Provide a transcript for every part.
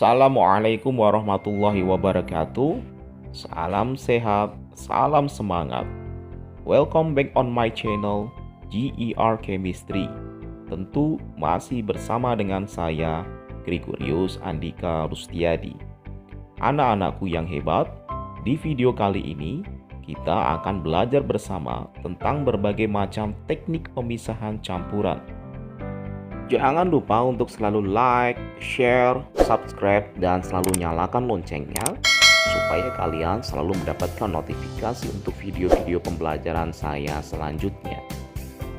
Assalamualaikum warahmatullahi wabarakatuh. Salam sehat, salam semangat. Welcome back on my channel GER Chemistry. Tentu masih bersama dengan saya Gregorius Andika Rustiadi. Anak-anakku yang hebat, di video kali ini kita akan belajar bersama tentang berbagai macam teknik pemisahan campuran. Jangan lupa untuk selalu like, share, subscribe, dan selalu nyalakan loncengnya supaya kalian selalu mendapatkan notifikasi untuk video-video pembelajaran saya selanjutnya.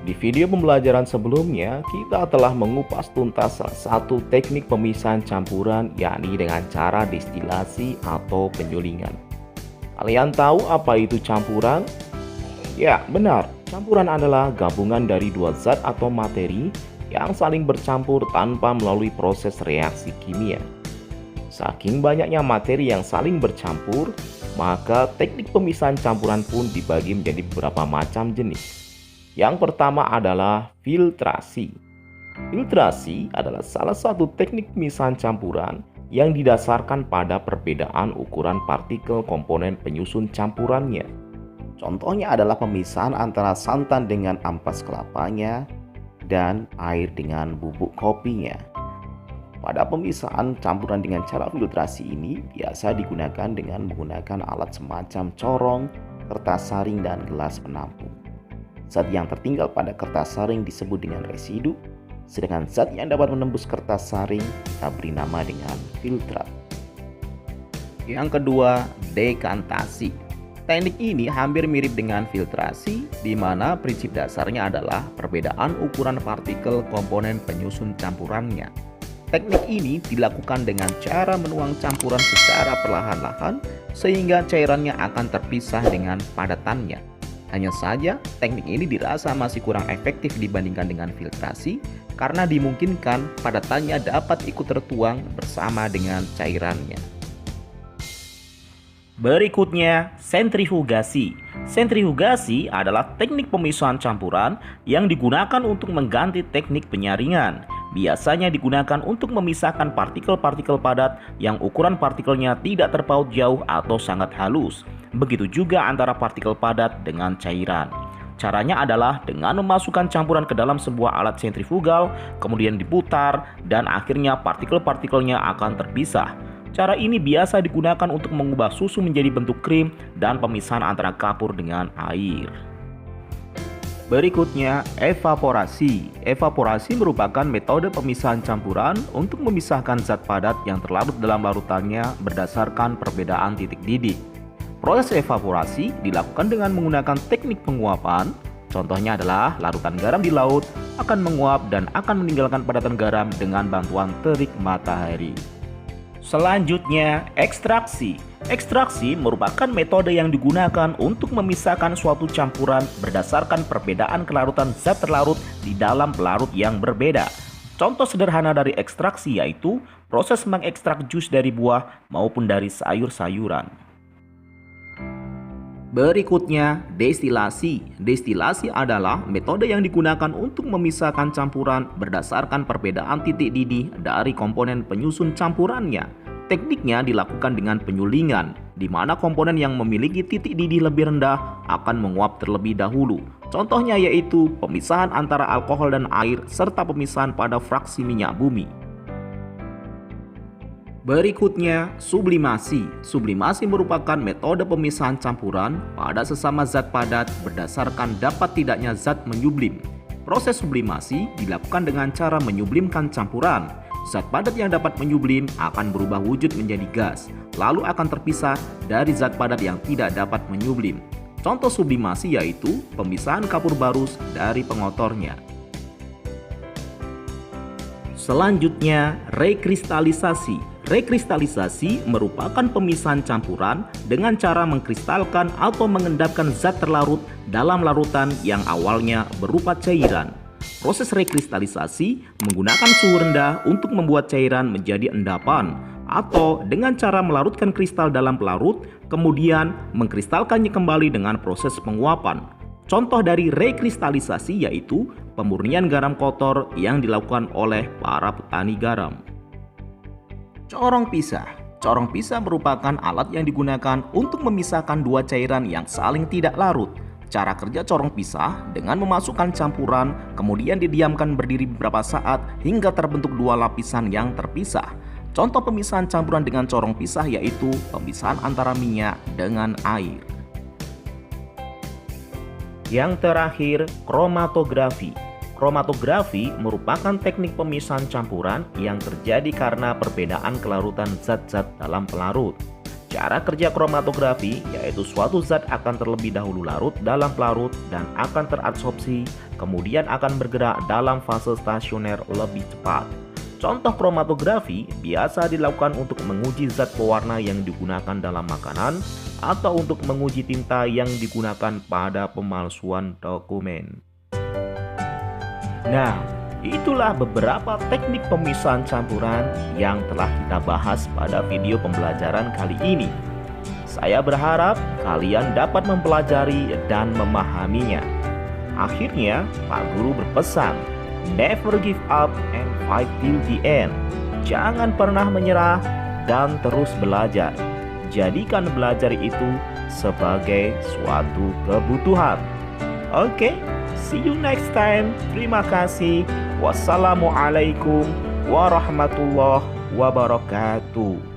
Di video pembelajaran sebelumnya, kita telah mengupas tuntas salah satu teknik pemisahan campuran, yakni dengan cara destilasi atau penyulingan. Kalian tahu apa itu campuran? Ya, benar. Campuran adalah gabungan dari dua zat atau materi yang saling bercampur tanpa melalui proses reaksi kimia. Saking banyaknya materi yang saling bercampur, maka teknik pemisahan campuran pun dibagi menjadi beberapa macam jenis. Yang pertama adalah filtrasi. Filtrasi adalah salah satu teknik pemisahan campuran yang didasarkan pada perbedaan ukuran partikel komponen penyusun campurannya. Contohnya adalah pemisahan antara santan dengan ampas kelapanya dan air dengan bubuk kopinya. Pada pemisahan campuran dengan cara filtrasi ini biasa digunakan dengan menggunakan alat semacam corong, kertas saring, dan gelas penampung. Zat yang tertinggal pada kertas saring disebut dengan residu, sedangkan zat yang dapat menembus kertas saring kita beri nama dengan filtrat. Yang kedua, dekantasi. Teknik ini hampir mirip dengan filtrasi, di mana prinsip dasarnya adalah perbedaan ukuran partikel komponen penyusun campurannya. Teknik ini dilakukan dengan cara menuang campuran secara perlahan-lahan sehingga cairannya akan terpisah dengan padatannya. Hanya saja, teknik ini dirasa masih kurang efektif dibandingkan dengan filtrasi karena dimungkinkan padatannya dapat ikut tertuang bersama dengan cairannya. Berikutnya, sentrifugasi. Sentrifugasi adalah teknik pemisahan campuran yang digunakan untuk mengganti teknik penyaringan. Biasanya digunakan untuk memisahkan partikel-partikel padat yang ukuran partikelnya tidak terpaut jauh atau sangat halus. Begitu juga antara partikel padat dengan cairan. Caranya adalah dengan memasukkan campuran ke dalam sebuah alat sentrifugal, kemudian diputar, dan akhirnya partikel-partikelnya akan terpisah. Cara ini biasa digunakan untuk mengubah susu menjadi bentuk krim dan pemisahan antara kapur dengan air. Berikutnya, evaporasi. Evaporasi merupakan metode pemisahan campuran untuk memisahkan zat padat yang terlarut dalam larutannya berdasarkan perbedaan titik didih. Proses evaporasi dilakukan dengan menggunakan teknik penguapan. Contohnya adalah larutan garam di laut akan menguap dan akan meninggalkan padatan garam dengan bantuan terik matahari. Selanjutnya, ekstraksi. Ekstraksi merupakan metode yang digunakan untuk memisahkan suatu campuran berdasarkan perbedaan kelarutan zat terlarut di dalam pelarut yang berbeda. Contoh sederhana dari ekstraksi yaitu proses mengekstrak jus dari buah maupun dari sayur-sayuran. Berikutnya, destilasi. Destilasi adalah metode yang digunakan untuk memisahkan campuran berdasarkan perbedaan titik didih dari komponen penyusun campurannya. Tekniknya dilakukan dengan penyulingan, di mana komponen yang memiliki titik didih lebih rendah akan menguap terlebih dahulu. Contohnya yaitu pemisahan antara alkohol dan air serta pemisahan pada fraksi minyak bumi. Berikutnya, sublimasi. Sublimasi merupakan metode pemisahan campuran pada sesama zat padat berdasarkan dapat tidaknya zat menyublim. Proses sublimasi dilakukan dengan cara menyublimkan campuran. Zat padat yang dapat menyublim akan berubah wujud menjadi gas, lalu akan terpisah dari zat padat yang tidak dapat menyublim. Contoh sublimasi yaitu pemisahan kapur barus dari pengotornya. Selanjutnya, rekristalisasi. Rekristalisasi merupakan pemisahan campuran dengan cara mengkristalkan atau mengendapkan zat terlarut dalam larutan yang awalnya berupa cairan. Proses rekristalisasi menggunakan suhu rendah untuk membuat cairan menjadi endapan, atau dengan cara melarutkan kristal dalam pelarut, kemudian mengkristalkannya kembali dengan proses penguapan. Contoh dari rekristalisasi yaitu pemurnian garam kotor yang dilakukan oleh para petani garam. Corong pisah. Corong pisah merupakan alat yang digunakan untuk memisahkan dua cairan yang saling tidak larut. Cara kerja corong pisah dengan memasukkan campuran, kemudian didiamkan berdiri beberapa saat hingga terbentuk dua lapisan yang terpisah. Contoh pemisahan campuran dengan corong pisah yaitu pemisahan antara minyak dengan air. Yang terakhir, kromatografi. Kromatografi merupakan teknik pemisahan campuran yang terjadi karena perbedaan kelarutan zat-zat dalam pelarut. Cara kerja kromatografi yaitu suatu zat akan terlebih dahulu larut dalam pelarut dan akan terabsorpsi, kemudian akan bergerak dalam fase stasioner lebih cepat. Contoh kromatografi biasa dilakukan untuk menguji zat pewarna yang digunakan dalam makanan atau untuk menguji tinta yang digunakan pada pemalsuan dokumen. Nah, itulah beberapa teknik pemisahan campuran yang telah kita bahas pada video pembelajaran kali ini. Saya berharap kalian dapat mempelajari dan memahaminya. Akhirnya, Pak Guru berpesan, never give up and fight till the end. Jangan pernah menyerah dan terus belajar. Jadikan belajar itu sebagai suatu kebutuhan. Oke. See you next time. Terima kasih. Wassalamualaikum warahmatullahi wabarakatuh.